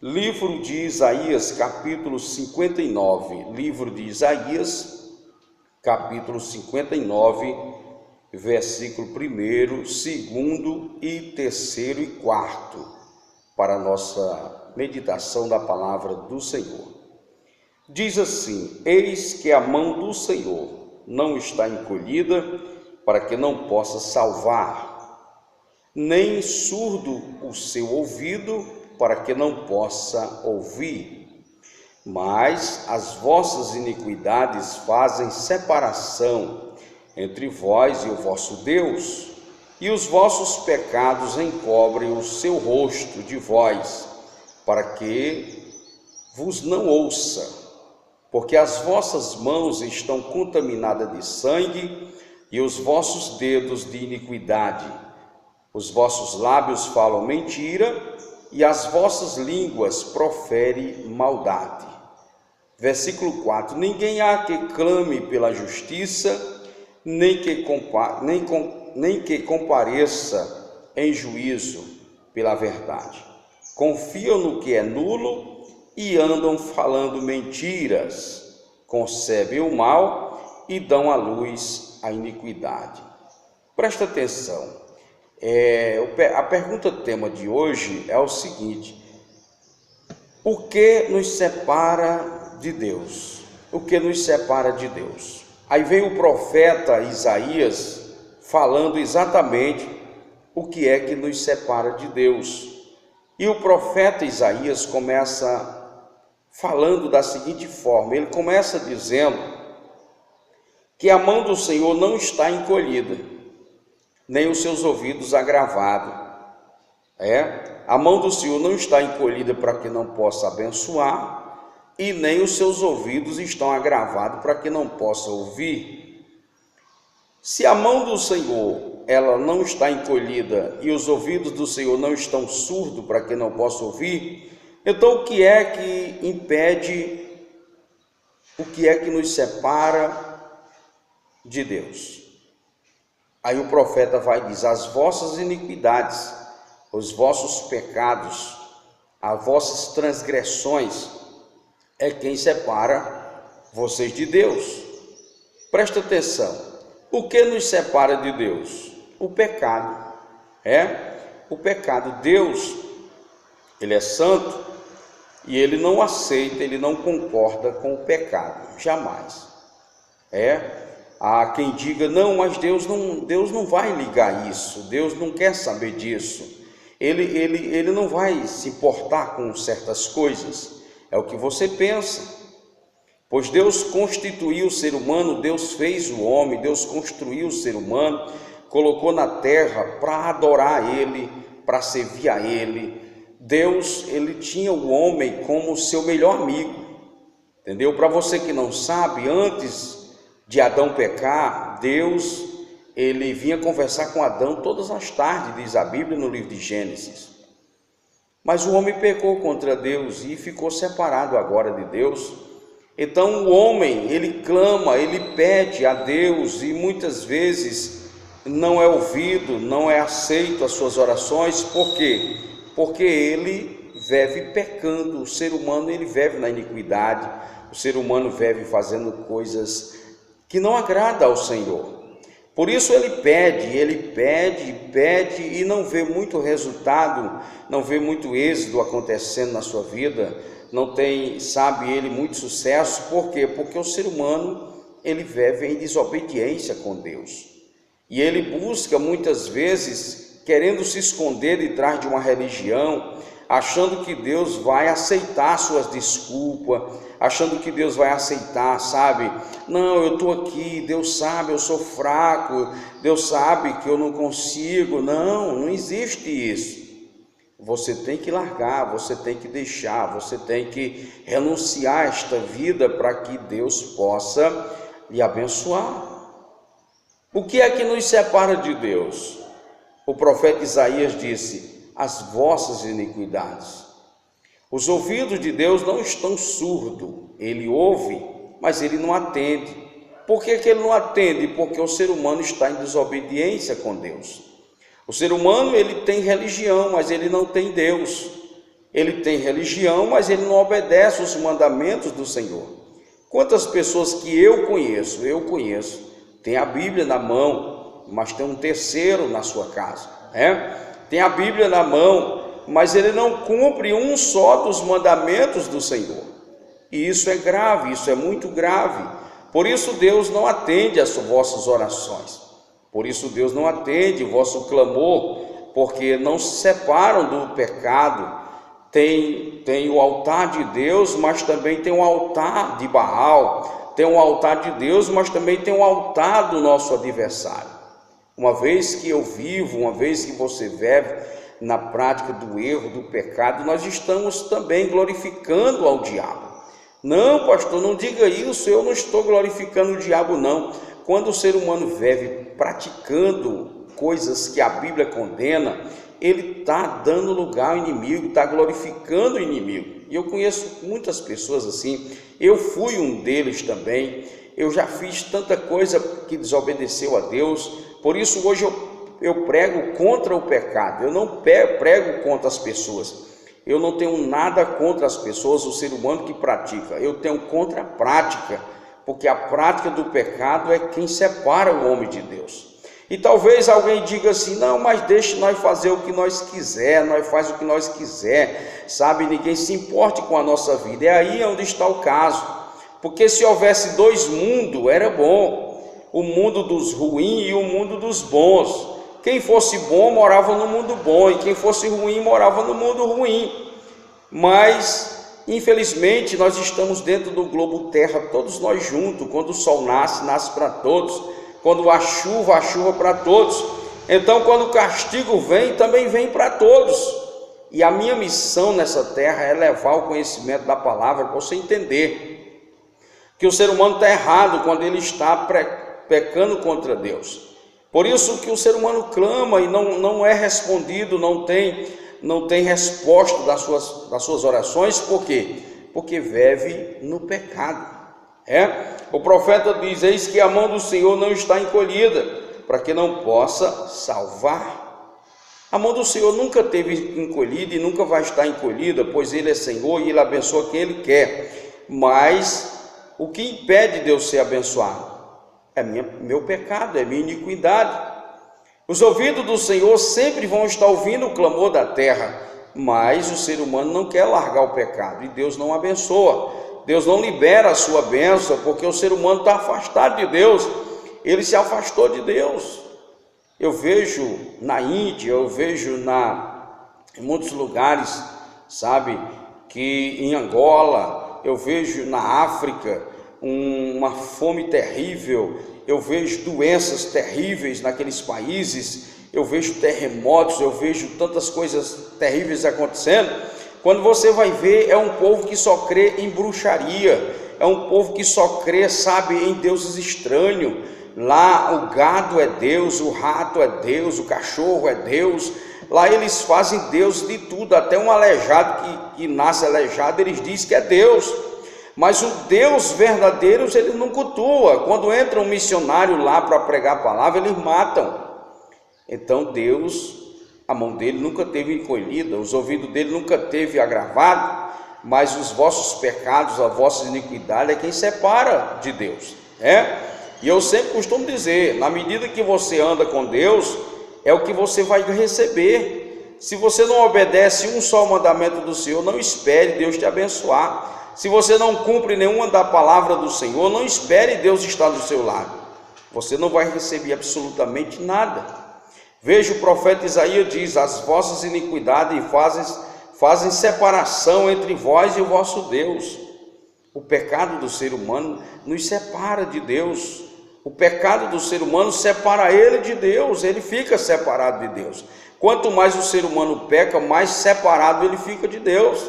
Livro de Isaías, capítulo 59. Livro de Isaías, capítulo 59, versículo 1, 2 e 3 e 4, para a nossa meditação da palavra do Senhor. Diz assim: Eis que a mão do Senhor não está encolhida para que não possa salvar, nem surdo o seu ouvido para que não possa ouvir. Mas as vossas iniquidades fazem separação entre vós e o vosso Deus, e os vossos pecados encobrem o seu rosto de vós, para que vos não ouça, porque as vossas mãos estão contaminadas de sangue e os vossos dedos de iniquidade. Os vossos lábios falam mentira e as vossas línguas proferem maldade. Versículo 4: Ninguém há que clame pela justiça, nem que compareça em juízo pela verdade. Confiam no que é nulo e andam falando mentiras, concebem o mal e dão à luz a iniquidade. Presta atenção. A pergunta tema de hoje é o seguinte: o que nos separa de Deus? O que nos separa de Deus? Aí vem o profeta Isaías falando exatamente o que é que nos separa de Deus. E o profeta Isaías começa falando da seguinte forma: ele começa dizendo que a mão do Senhor não está encolhida, nem os seus ouvidos agravados. A mão do Senhor não está encolhida para que não possa abençoar, e nem os seus ouvidos estão agravados para que não possa ouvir. Se a mão do Senhor ela não está encolhida e os ouvidos do Senhor não estão surdos para que não possa ouvir, então o que é que impede, o que é que nos separa de Deus? Aí o profeta vai dizer: as vossas iniquidades, os vossos pecados, as vossas transgressões é quem separa vocês de Deus. Presta atenção, o que nos separa de Deus? O pecado. O pecado. Deus, ele é santo e ele não aceita, ele não concorda com o pecado, jamais. Há quem diga: não, mas Deus não vai ligar isso, Deus não quer saber disso, ele não vai se importar com certas coisas. É o que você pensa, pois Deus constituiu o ser humano, Deus fez o homem, Deus construiu o ser humano, colocou na terra para adorar Ele, para servir a Ele. Deus, ele tinha o homem como seu melhor amigo, entendeu? Para você que não sabe, antes de Adão pecar, Deus, ele vinha conversar com Adão todas as tardes, diz a Bíblia no livro de Gênesis. Mas o homem pecou contra Deus e ficou separado agora de Deus. Então o homem, ele clama, ele pede a Deus e muitas vezes não é ouvido, não é aceito as suas orações. Por quê? Porque ele vive pecando. O ser humano, ele vive na iniquidade, o ser humano vive fazendo coisas que não agrada ao Senhor. Por isso ele pede e não vê muito resultado, não vê muito êxito acontecendo na sua vida, não tem, ele, muito sucesso. Por quê? Porque o ser humano, ele vive em desobediência com Deus. E ele busca muitas vezes, querendo se esconder de trás de uma religião, achando que Deus vai aceitar suas desculpas, achando que Deus vai aceitar, não, eu estou aqui, Deus sabe, eu sou fraco, Deus sabe que eu não consigo. Não existe isso. Você tem que largar, você tem que deixar, você tem que renunciar a esta vida para que Deus possa lhe abençoar. O que é que nos separa de Deus? O profeta Isaías disse: as vossas iniquidades. Os ouvidos de Deus não estão surdos, ele ouve, mas ele não atende. Por que ele não atende? Porque o ser humano está em desobediência com Deus. O ser humano, ele tem religião, mas ele não tem Deus. Ele tem religião, mas ele não obedece os mandamentos do Senhor. Quantas pessoas que eu conheço, tem a Bíblia na mão, mas tem um terceiro na sua casa, tem a Bíblia na mão, mas ele não cumpre um só dos mandamentos do Senhor. E isso é grave, isso é muito grave. Por isso Deus não atende às vossas orações, por isso Deus não atende o vosso clamor, porque não se separam do pecado. Tem o altar de Deus, mas também tem o altar de Baal, tem o altar de Deus, mas também tem o altar do nosso adversário. Uma vez que eu vivo, uma vez que você vive na prática do erro, do pecado, nós estamos também glorificando ao diabo. Não, pastor, não diga isso, eu não estou glorificando o diabo, não. Quando o ser humano vive praticando coisas que a Bíblia condena, ele está dando lugar ao inimigo, está glorificando o inimigo. E eu conheço muitas pessoas assim, eu fui um deles também. Eu já fiz tanta coisa que desobedeceu a Deus, por isso hoje eu prego contra o pecado, eu não prego contra as pessoas. Eu não tenho nada contra as pessoas, o ser humano que pratica, eu tenho contra a prática, porque a prática do pecado é quem separa o homem de Deus. E talvez alguém diga assim, não, mas deixe nós fazer o que nós quiser, nós faz o que nós quiser, sabe, ninguém se importe com a nossa vida. É aí onde está o caso, porque se houvesse dois mundos, era bom, o mundo dos ruins e o mundo dos bons. Quem fosse bom morava no mundo bom, e quem fosse ruim morava no mundo ruim. Mas, infelizmente, nós estamos dentro do globo terra, todos nós juntos. Quando o sol nasce, nasce para todos. Quando a chuva para todos. Então, quando o castigo vem, também vem para todos. E a minha missão nessa terra é levar o conhecimento da palavra para você entender que o ser humano está errado quando ele está pecando contra Deus. Por isso que o ser humano clama e não é respondido, não tem resposta das suas orações. Por quê? Porque vive no pecado. O profeta diz, eis que a mão do Senhor não está encolhida, para que não possa salvar. A mão do Senhor nunca esteve encolhida e nunca vai estar encolhida, pois Ele é Senhor e Ele abençoa quem Ele quer. Mas o que impede Deus ser abençoado? É meu pecado, é minha iniquidade. Os ouvidos do Senhor sempre vão estar ouvindo o clamor da terra, mas o ser humano não quer largar o pecado, e Deus não abençoa. Deus não libera a sua bênção, porque o ser humano está afastado de Deus, ele se afastou de Deus. Eu vejo na Índia, eu vejo em muitos lugares, sabe, que em Angola, eu vejo na África uma fome terrível, eu vejo doenças terríveis naqueles países, eu vejo terremotos, eu vejo tantas coisas terríveis acontecendo. Quando você vai ver, é um povo que só crê em bruxaria, é um povo que só crê, sabe, em deuses estranhos. Lá o gado é Deus, o rato é Deus, o cachorro é Deus. Lá eles fazem Deus de tudo, até um aleijado que nasce aleijado, eles dizem que é Deus. Mas o Deus verdadeiro ele não cultua. Quando entra um missionário lá para pregar a palavra, eles matam. Então Deus, a mão dele nunca teve encolhida, os ouvidos dele nunca teve agravado, mas os vossos pecados, a vossa iniquidade é quem separa de Deus. E eu sempre costumo dizer, na medida que você anda com Deus, é o que você vai receber. Se você não obedece um só mandamento do Senhor, não espere Deus te abençoar. Se você não cumpre nenhuma da palavra do Senhor, não espere Deus estar do seu lado. Você não vai receber absolutamente nada. Veja, o profeta Isaías diz, as vossas iniquidades fazem separação entre vós e o vosso Deus. O pecado do ser humano nos separa de Deus. O pecado do ser humano separa ele de Deus, ele fica separado de Deus. Quanto mais o ser humano peca, mais separado ele fica de Deus.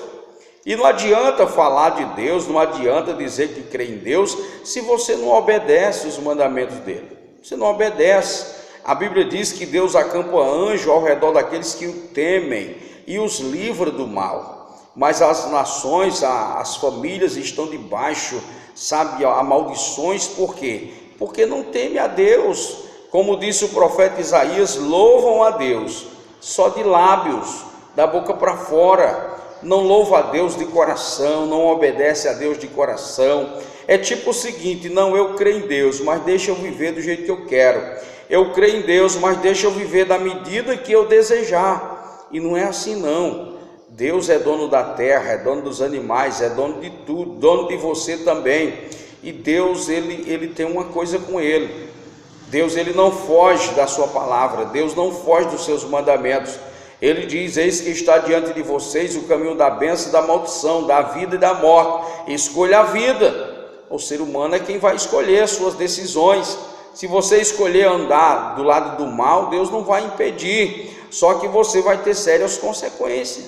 E não adianta falar de Deus, não adianta dizer que crê em Deus, se você não obedece os mandamentos dele. Você não obedece. A Bíblia diz que Deus acampa anjo ao redor daqueles que o temem e os livra do mal. Mas as nações, as famílias estão debaixo, sabe, a maldições. Por quê? Porque não teme a Deus. Como disse o profeta Isaías, louvam a Deus, só de lábios, da boca para fora, não louva a Deus de coração, não obedece a Deus de coração. É tipo o seguinte: não, eu creio em Deus, mas deixa eu viver do jeito que eu quero. Eu creio em Deus, mas deixa eu viver da medida que eu desejar. E não é assim não. Deus é dono da terra, é dono dos animais, é dono de tudo, dono de você também. E Deus, ele tem uma coisa com ele. Deus, ele não foge da sua palavra, Deus não foge dos seus mandamentos. Ele diz: eis que está diante de vocês o caminho da bênção e da maldição, da vida e da morte. Escolha a vida. O ser humano é quem vai escolher as suas decisões. Se você escolher andar do lado do mal, Deus não vai impedir, só que você vai ter sérias consequências.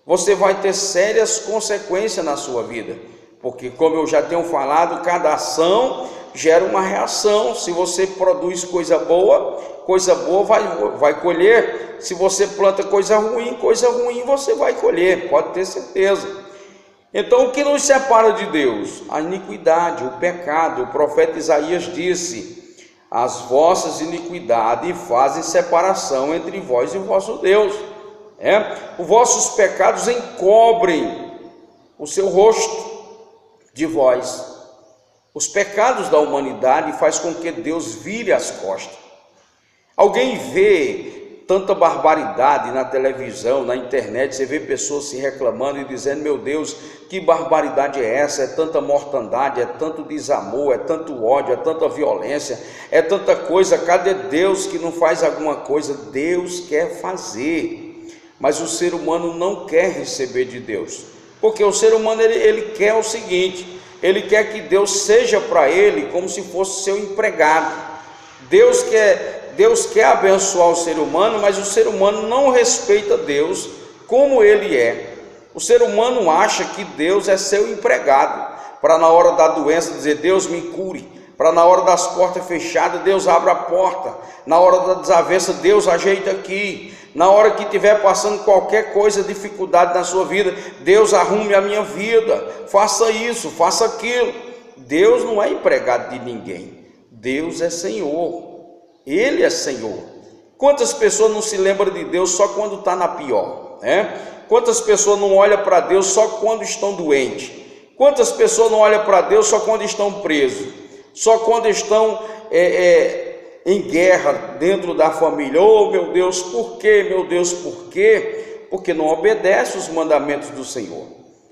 Você vai ter sérias consequências na sua vida, porque, como eu já tenho falado, cada ação gera uma reação. Se você produz coisa boa vai colher. Se você planta coisa ruim você vai colher, pode ter certeza. Então, o que nos separa de Deus? A iniquidade, o pecado. O profeta Isaías disse: as vossas iniquidades fazem separação entre vós e o vosso Deus. Os vossos pecados encobrem o seu rosto de vós. Os pecados da humanidade faz com que Deus vire as costas. Alguém vê tanta barbaridade na televisão, na internet, você vê pessoas se reclamando e dizendo: meu Deus, que barbaridade é essa? É tanta mortandade, é tanto desamor, é tanto ódio, é tanta violência, é tanta coisa. Cadê Deus que não faz alguma coisa? Deus quer fazer, mas o ser humano não quer receber de Deus, porque o ser humano ele quer o seguinte: ele quer que Deus seja para ele como se fosse seu empregado. Deus quer abençoar o ser humano, mas o ser humano não respeita Deus como ele é. O ser humano acha que Deus é seu empregado, para na hora da doença dizer: Deus me cure, para na hora das portas fechadas Deus abra a porta, na hora da desavença Deus ajeita aqui, na hora que estiver passando qualquer coisa, dificuldade na sua vida, Deus arrume a minha vida, faça isso, faça aquilo. Deus não é empregado de ninguém, Deus é Senhor. Ele é Senhor. Quantas pessoas não se lembram de Deus só quando está na pior, Quantas pessoas não olham para Deus só quando estão doentes? Quantas pessoas não olham para Deus só quando estão presos? Só quando estão em guerra dentro da família? Oh, meu Deus, por quê? Meu Deus, por quê? Porque não obedece os mandamentos do Senhor.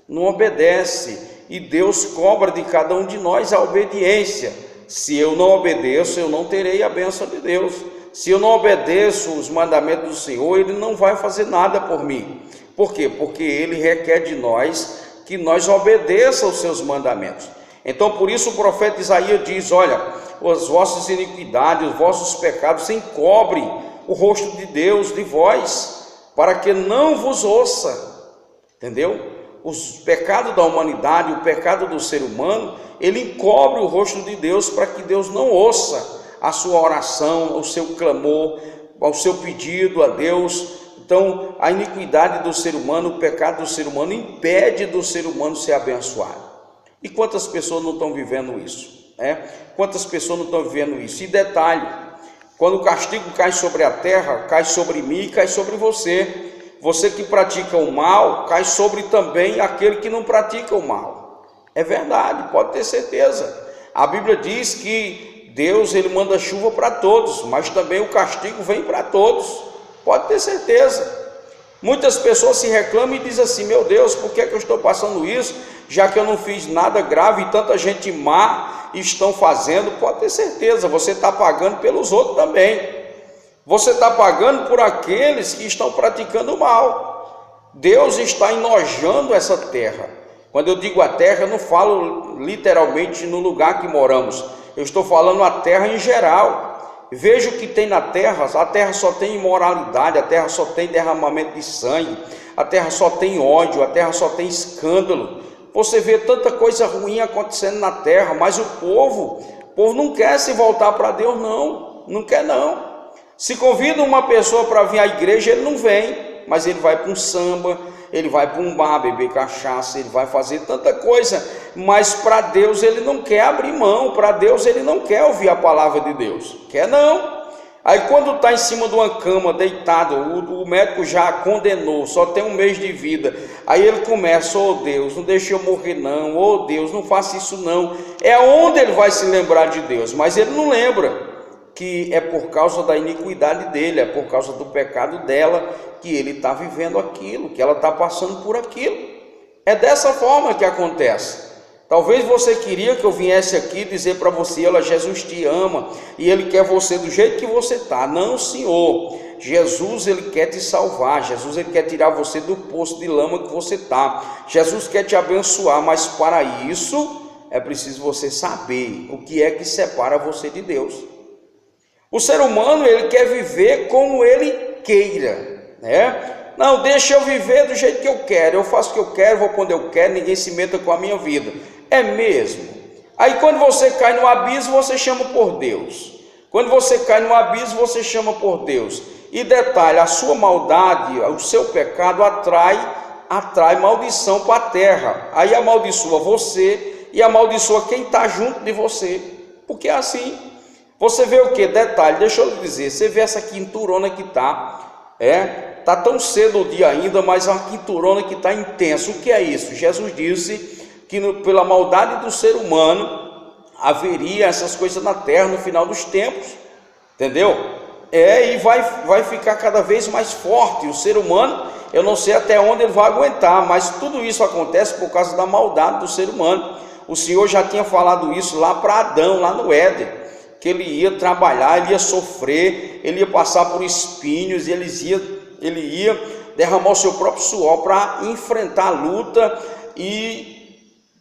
Não obedece. E Deus cobra de cada um de nós a obediência. Se eu não obedeço, eu não terei a bênção de Deus. Se eu não obedeço os mandamentos do Senhor, Ele não vai fazer nada por mim. Por quê? Porque Ele requer de nós que nós obedeçamos os seus mandamentos. Então, por isso o profeta Isaías diz: olha, as vossas iniquidades, os vossos pecados encobrem o rosto de Deus de vós, para que não vos ouça. Entendeu? Os pecados da humanidade, o pecado do ser humano, ele encobre o rosto de Deus para que Deus não ouça a sua oração, o seu clamor, o seu pedido a Deus. Então, a iniquidade do ser humano, o pecado do ser humano impede do ser humano ser abençoado. E quantas pessoas não estão vivendo isso? Quantas pessoas não estão vivendo isso? E detalhe: quando o castigo cai sobre a terra, cai sobre mim e cai sobre você. Você que pratica o mal, cai sobre também aquele que não pratica o mal. É verdade, pode ter certeza. A Bíblia diz que Deus, ele manda chuva para todos, mas também o castigo vem para todos. Pode ter certeza. Muitas pessoas se reclamam e dizem assim: meu Deus, por que eu estou passando isso, já que eu não fiz nada grave e tanta gente má estão fazendo? Pode ter certeza, você está pagando pelos outros também. Você está pagando por aqueles que estão praticando o mal. Deus está enojando essa terra. Quando eu digo a terra, eu não falo literalmente no lugar que moramos, eu estou falando a terra em geral. Veja o que tem na terra. A terra só tem imoralidade, a terra só tem derramamento de sangue, a terra só tem ódio, a terra só tem escândalo. Você vê tanta coisa ruim acontecendo na terra, mas o povo não quer se voltar para Deus, não quer não. Se convida uma pessoa para vir à igreja, ele não vem, mas ele vai para um samba, ele vai para um bar beber cachaça, ele vai fazer tanta coisa, mas para Deus ele não quer abrir mão, para Deus ele não quer ouvir a palavra de Deus, quer não. Aí quando está em cima de uma cama, deitado, o médico já condenou, só tem 1 mês de vida. Aí ele começa: oh Deus, não deixe eu morrer não, oh Deus, não faça isso não. É onde ele vai se lembrar de Deus, mas ele não lembra que é por causa da iniquidade dele, é por causa do pecado dela, que ele está vivendo aquilo, que ela está passando por aquilo. É dessa forma que acontece. Talvez você queria que eu viesse aqui dizer para você: olha, Jesus te ama e Ele quer você do jeito que você está. Não, Senhor. Jesus, Ele quer te salvar. Jesus, Ele quer tirar você do poço de lama que você está. Jesus quer te abençoar, mas para isso é preciso você saber o que é que separa você de Deus. O ser humano, ele quer viver como ele queira, né? Não, deixa eu viver do jeito que eu quero, eu faço o que eu quero, vou quando eu quero, ninguém se meta com a minha vida. É mesmo? Aí quando você cai no abismo, você chama por Deus. Quando você cai no abismo, você chama por Deus. E detalhe, a sua maldade, o seu pecado atrai maldição para a terra. Aí amaldiçoa você e amaldiçoa quem está junto de você. Porque é assim. Você vê o que? Detalhe, deixa eu lhe dizer, você vê essa quinturona que está, está tão cedo o dia ainda, mas é uma quinturona que está intensa. O que é isso? Jesus disse que pela maldade do ser humano haveria essas coisas na terra no final dos tempos, entendeu? E vai ficar cada vez mais forte. O ser humano, eu não sei até onde ele vai aguentar, mas tudo isso acontece por causa da maldade do ser humano. O Senhor já tinha falado isso lá para Adão, lá no Éden, que ele ia trabalhar, ele ia sofrer, ele ia passar por espinhos, ele ia derramar o seu próprio suor para enfrentar a luta e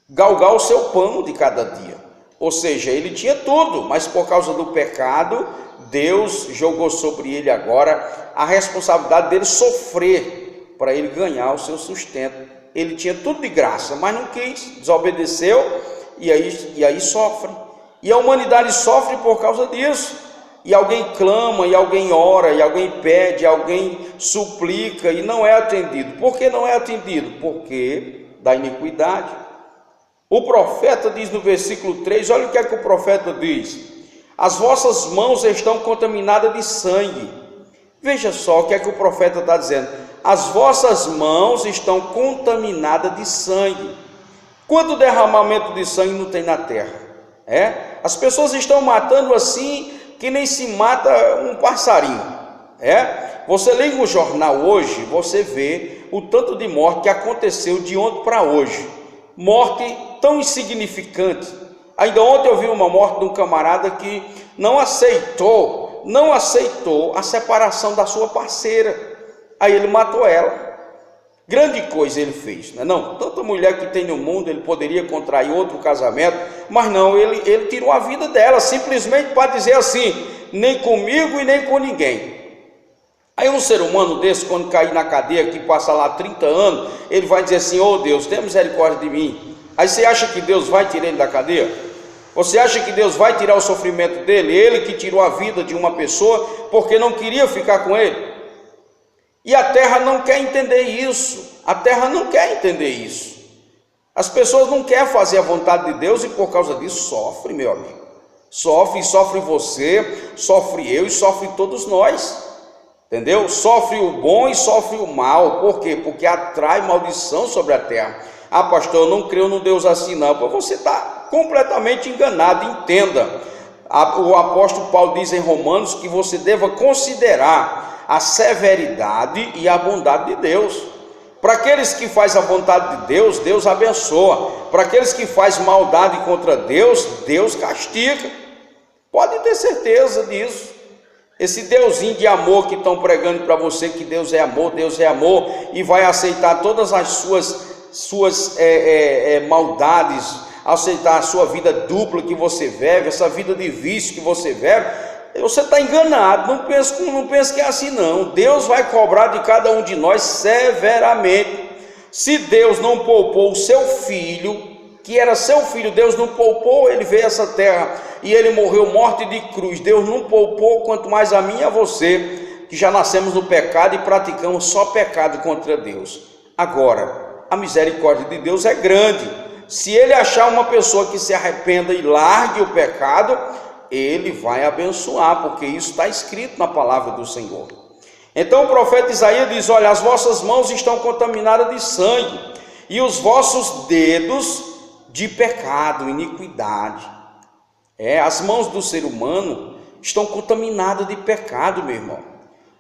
galgar o seu pão de cada dia. Ou seja, ele tinha tudo, mas por causa do pecado, Deus jogou sobre ele agora a responsabilidade dele sofrer para ele ganhar o seu sustento. Ele tinha tudo de graça, mas não quis, desobedeceu e aí sofre. E a humanidade sofre por causa disso. E alguém clama, e alguém ora, e alguém pede, e alguém suplica e não é atendido. Por que não é atendido? Porque da iniquidade. O profeta diz no versículo 3, olha o que é que o profeta diz: as vossas mãos estão contaminadas de sangue. Veja só o que é que o profeta está dizendo: as vossas mãos estão contaminadas de sangue. Quanto derramamento de sangue não tem na terra? As pessoas estão matando assim que nem se mata um passarinho. Você liga o jornal hoje, você vê o tanto de morte que aconteceu de ontem para hoje. Morte tão insignificante. Ainda ontem eu vi uma morte de um camarada que não aceitou a separação da sua parceira. Aí ele matou ela. Grande coisa ele fez, não? Tanta mulher que tem no mundo, ele poderia contrair outro casamento, mas não, ele tirou a vida dela, simplesmente para dizer assim: nem comigo e nem com ninguém. Aí um ser humano desse, quando cair na cadeia, que passa lá 30 anos, ele vai dizer assim: oh Deus, tenha misericórdia de mim. Aí você acha que Deus vai tirar ele da cadeia? Você acha que Deus vai tirar o sofrimento dele? Ele que tirou a vida de uma pessoa porque não queria ficar com ele. E a terra não quer entender isso. A terra não quer entender isso. As pessoas não querem fazer a vontade de Deus e por causa disso sofre, meu amigo. Sofre você, sofre eu e sofre todos nós. Entendeu? Sofre o bom e sofre o mal. Por quê? Porque atrai maldição sobre a terra. Ah, pastor, eu não creio num Deus assim não. Pois você está completamente enganado. Entenda. O apóstolo Paulo diz em Romanos que você deva considerar a severidade e a bondade de Deus. Para aqueles que fazem a vontade de Deus, Deus abençoa. Para aqueles que fazem maldade contra Deus, Deus castiga. Pode ter certeza disso. Esse Deusinho de amor que estão pregando para você, que Deus é amor, e vai aceitar todas as suas maldades, aceitar a sua vida dupla que você vive, essa vida de vício que você vive, você está enganado. Não pense que é assim não. Deus vai cobrar de cada um de nós severamente. Se Deus não poupou o seu filho, que era seu filho, Deus não poupou, ele veio a essa terra e ele morreu morte de cruz. Deus não poupou, quanto mais a mim e a você, que já nascemos no pecado e praticamos só pecado contra Deus. Agora, a misericórdia de Deus é grande. Se ele achar uma pessoa que se arrependa e largue o pecado, Ele vai abençoar, porque isso está escrito na palavra do Senhor. Então o profeta Isaías diz: olha, as vossas mãos estão contaminadas de sangue, e os vossos dedos de pecado, iniquidade. As mãos do ser humano estão contaminadas de pecado, meu irmão.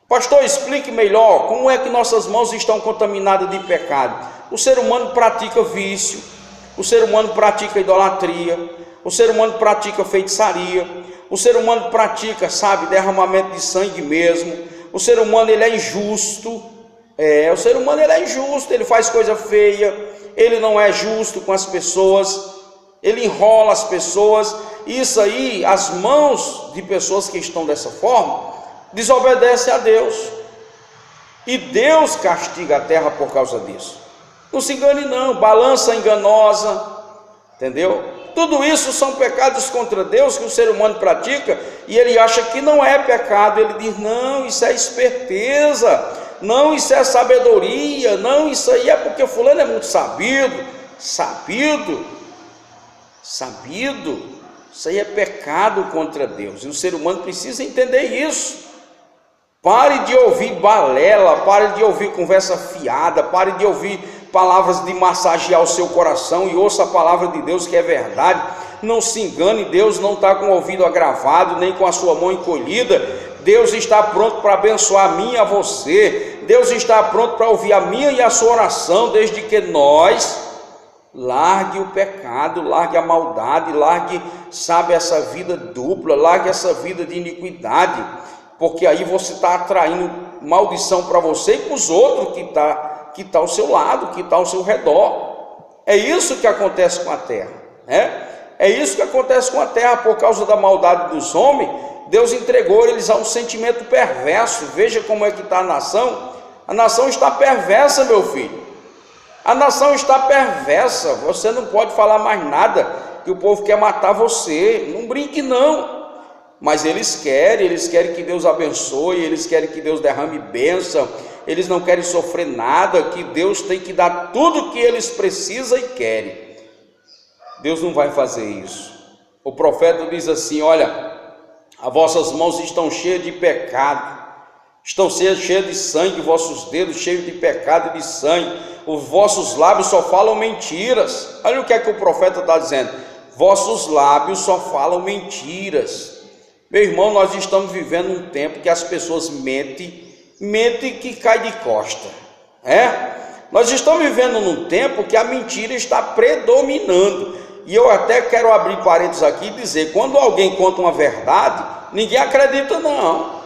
Pastor, explique melhor, como é que nossas mãos estão contaminadas de pecado? O ser humano pratica vício, o ser humano pratica idolatria, o ser humano pratica feitiçaria, o ser humano pratica, derramamento de sangue mesmo. O ser humano, ele é injusto, o ser humano, ele é injusto, ele faz coisa feia, ele não é justo com as pessoas, ele enrola as pessoas. Isso aí, as mãos de pessoas que estão dessa forma, desobedecem a Deus, e Deus castiga a terra por causa disso. Não se engane não, balança enganosa, entendeu? Tudo isso são pecados contra Deus que o ser humano pratica, e ele acha que não é pecado. Ele diz: não, isso é esperteza, não, isso é sabedoria, não, isso aí é porque fulano é muito sabido. Isso aí é pecado contra Deus, e o ser humano precisa entender isso. Pare de ouvir balela, pare de ouvir conversa fiada, pare de ouvir palavras de massagear o seu coração, e ouça a palavra de Deus, que é verdade. Não se engane, Deus não está com o ouvido agravado, nem com a sua mão encolhida. Deus está pronto para abençoar a mim e a você. Deus está pronto para ouvir a minha e a sua oração, desde que nós largue o pecado, largue a maldade, largue, essa vida dupla, largue essa vida de iniquidade, porque aí você está atraindo maldição para você e para os outros que está ao seu lado, que está ao seu redor. É isso que acontece com a terra, é isso que acontece com a terra. Por causa da maldade dos homens, Deus entregou eles a um sentimento perverso. Veja como é que está a nação está perversa, meu filho, a nação está perversa. Você não pode falar mais nada, que o povo quer matar você, não brinque não. Mas eles querem que Deus abençoe, eles querem que Deus derrame bênção, eles não querem sofrer nada, que Deus tem que dar tudo o que eles precisam e querem. Deus não vai fazer isso. O profeta diz assim: olha, as vossas mãos estão cheias de pecado, estão cheias de sangue, vossos dedos cheios de pecado e de sangue, os vossos lábios só falam mentiras. Olha o que é que o profeta está dizendo: vossos lábios só falam mentiras. Meu irmão, nós estamos vivendo um tempo que as pessoas mentem que cai de costa, Nós estamos vivendo num tempo que a mentira está predominando, e eu até quero abrir parênteses aqui e dizer: quando alguém conta uma verdade, ninguém acredita não.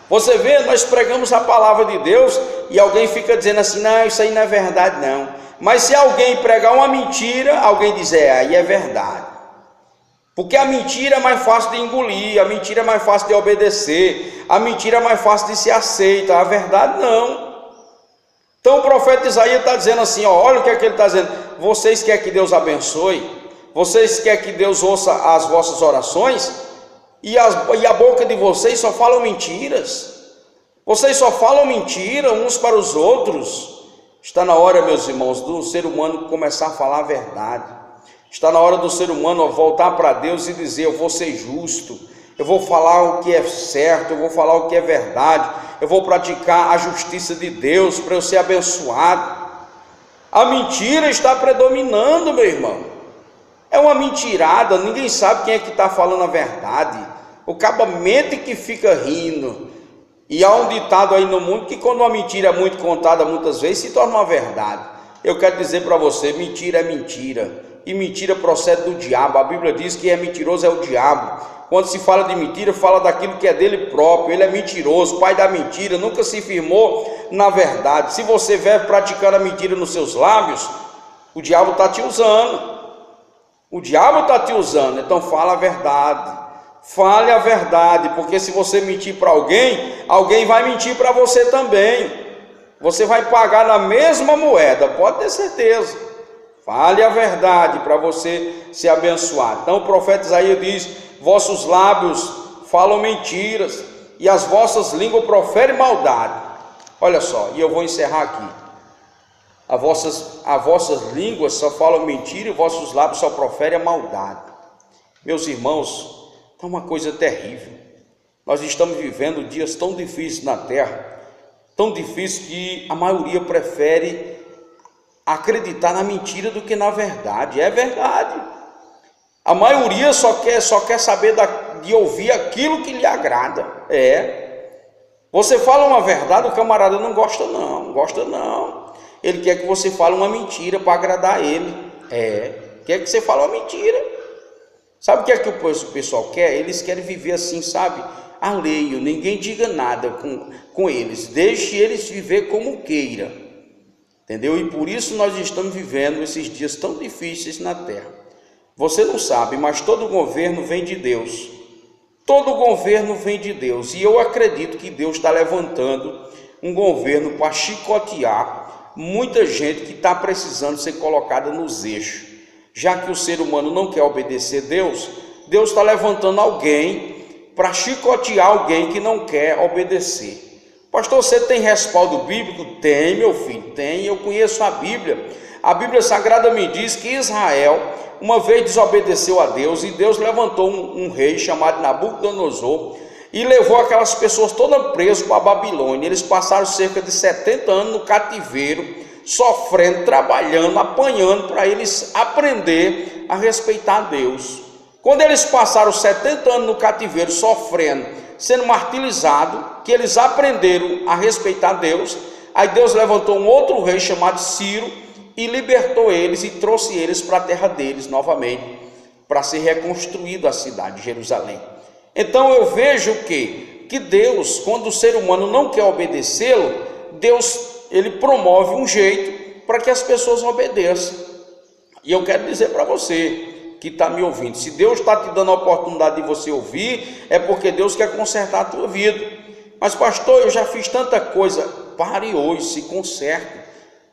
Você vê, nós pregamos a palavra de Deus e alguém fica dizendo assim: não, isso aí não é verdade não. Mas se alguém pregar uma mentira, alguém diz: aí é verdade. Porque a mentira é mais fácil de engolir, a mentira é mais fácil de obedecer, a mentira é mais fácil de ser aceita, a verdade não. Então o profeta Isaías está dizendo assim: olha o que é que ele está dizendo: vocês querem que Deus abençoe, vocês querem que Deus ouça as vossas orações, e a boca de vocês só falam mentiras, vocês só falam mentira uns para os outros. Está na hora, meus irmãos, do ser humano começar a falar a verdade. Está na hora do ser humano voltar para Deus e dizer: eu vou ser justo, eu vou falar o que é certo, eu vou falar o que é verdade, eu vou praticar a justiça de Deus para eu ser abençoado. A mentira está predominando, meu irmão. É uma mentirada, ninguém sabe quem é que está falando a verdade. O caba mente que fica rindo. E há um ditado aí no mundo que quando uma mentira é muito contada muitas vezes, se torna uma verdade. Eu quero dizer para você: mentira é mentira, e mentira procede do diabo. A Bíblia diz que é mentiroso é o diabo. Quando se fala de mentira, fala daquilo que é dele próprio. Ele é mentiroso, pai da mentira, nunca se firmou na verdade. Se você vier praticando a mentira nos seus lábios, o diabo está te usando. Então fala a verdade, fale a verdade, porque se você mentir para alguém, alguém vai mentir para você também. Você vai pagar na mesma moeda, pode ter certeza. Fale a verdade para você se abençoar. Então o profeta Isaías diz: vossos lábios falam mentiras, e as vossas línguas proferem maldade. Olha só, e eu vou encerrar aqui. As vossas línguas só falam mentira, e vossos lábios só proferem a maldade. Meus irmãos, é uma coisa terrível. Nós estamos vivendo dias tão difíceis na terra, tão difíceis que a maioria prefere acreditar na mentira do que na verdade. É verdade. A maioria só quer saber de ouvir aquilo que lhe agrada. Você fala uma verdade, o camarada não gosta não. Ele quer que você fale uma mentira para agradar ele. Quer que você fale uma mentira. Sabe o que é que o pessoal quer? Eles querem viver assim, sabe? Alheio, ninguém diga nada com eles. Deixe eles viver como queira. Entendeu? E por isso nós estamos vivendo esses dias tão difíceis na terra. Você não sabe, mas todo governo vem de Deus. Todo governo vem de Deus. E eu acredito que Deus está levantando um governo para chicotear muita gente que está precisando ser colocada nos eixos. Já que o ser humano não quer obedecer a Deus, Deus está levantando alguém para chicotear alguém que não quer obedecer. Pastor, você tem respaldo bíblico? Tem, meu filho, tem. Eu conheço a Bíblia. A Bíblia Sagrada me diz que Israel uma vez desobedeceu a Deus e Deus levantou um rei chamado Nabucodonosor e levou aquelas pessoas todas presas para a Babilônia. Eles passaram cerca de 70 anos no cativeiro, sofrendo, trabalhando, apanhando para eles aprender a respeitar a Deus. Quando eles passaram 70 anos no cativeiro, sofrendo, sendo martirizados, que eles aprenderam a respeitar Deus, aí Deus levantou um outro rei chamado Ciro e libertou eles e trouxe eles para a terra deles novamente, para ser reconstruída a cidade de Jerusalém. Então eu vejo que Deus, quando o ser humano não quer obedecê-lo, Deus ele promove um jeito para que as pessoas obedeçam. E eu quero dizer para você que está me ouvindo, se Deus está te dando a oportunidade de você ouvir, é porque Deus quer consertar a tua vida. Mas pastor, eu já fiz tanta coisa. Pare hoje, se conserte.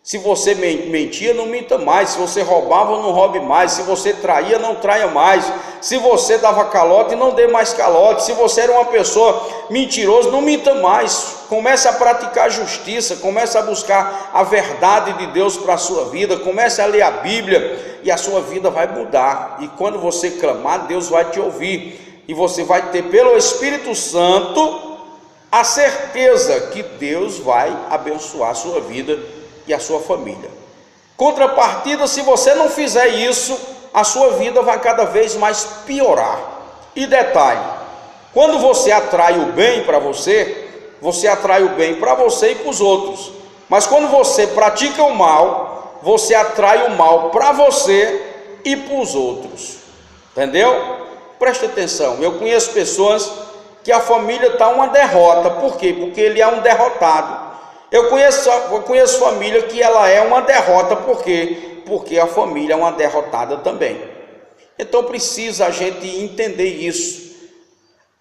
Se você mentia, não minta mais. Se você roubava, não roube mais. Se você traía, não traia mais. Se você dava calote, não dê mais calote. Se você era uma pessoa mentirosa, não minta mais. Comece a praticar justiça, comece a buscar a verdade de Deus para a sua vida, comece a ler a Bíblia e a sua vida vai mudar. E quando você clamar, Deus vai te ouvir e você vai ter pelo Espírito Santo a certeza que Deus vai abençoar a sua vida e a sua família. Contrapartida, se você não fizer isso, a sua vida vai cada vez mais piorar. E detalhe, quando você atrai o bem para você, você atrai o bem para você e para os outros. Mas quando você pratica o mal, você atrai o mal para você e para os outros. Entendeu? Preste atenção, eu conheço pessoas que a família está uma derrota. Por quê? Porque ele é um derrotado. Eu conheço família que ela é uma derrota. Por quê? Porque a família é uma derrotada também. Então precisa a gente entender isso.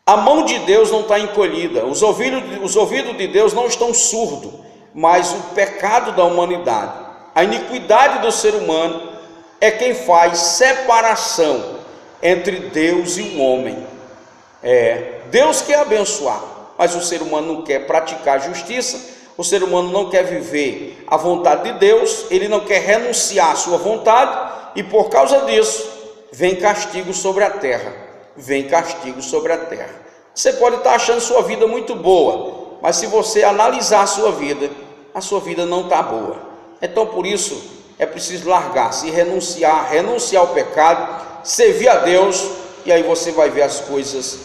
A mão de Deus não está encolhida, os ouvidos de Deus não estão surdos, mas o pecado da humanidade, a iniquidade do ser humano é quem faz separação entre Deus e o homem. Deus quer abençoar, mas o ser humano não quer praticar justiça, o ser humano não quer viver a vontade de Deus, ele não quer renunciar à sua vontade, e por causa disso, vem castigo sobre a terra. Vem castigo sobre a terra. Você pode estar achando sua vida muito boa, mas se você analisar a sua vida não está boa. Então por isso é preciso largar, se renunciar ao pecado, servir a Deus, e aí você vai ver as coisas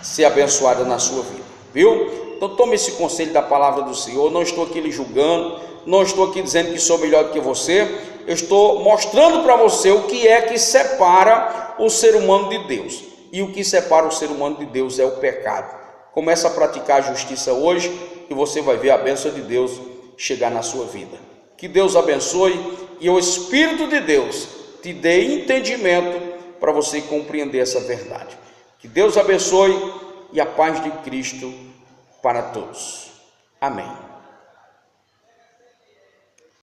ser abençoadas na sua vida, viu? Então tome esse conselho da palavra do Senhor. Não estou aqui lhe julgando, não estou aqui dizendo que sou melhor do que você, eu estou mostrando para você o que é que separa o ser humano de Deus. E o que separa o ser humano de Deus é o pecado. Comece a praticar a justiça hoje e você vai ver a bênção de Deus chegar na sua vida. Que Deus abençoe e o Espírito de Deus te dê entendimento para você compreender essa verdade. Que Deus abençoe e a paz de Cristo para todos. Amém.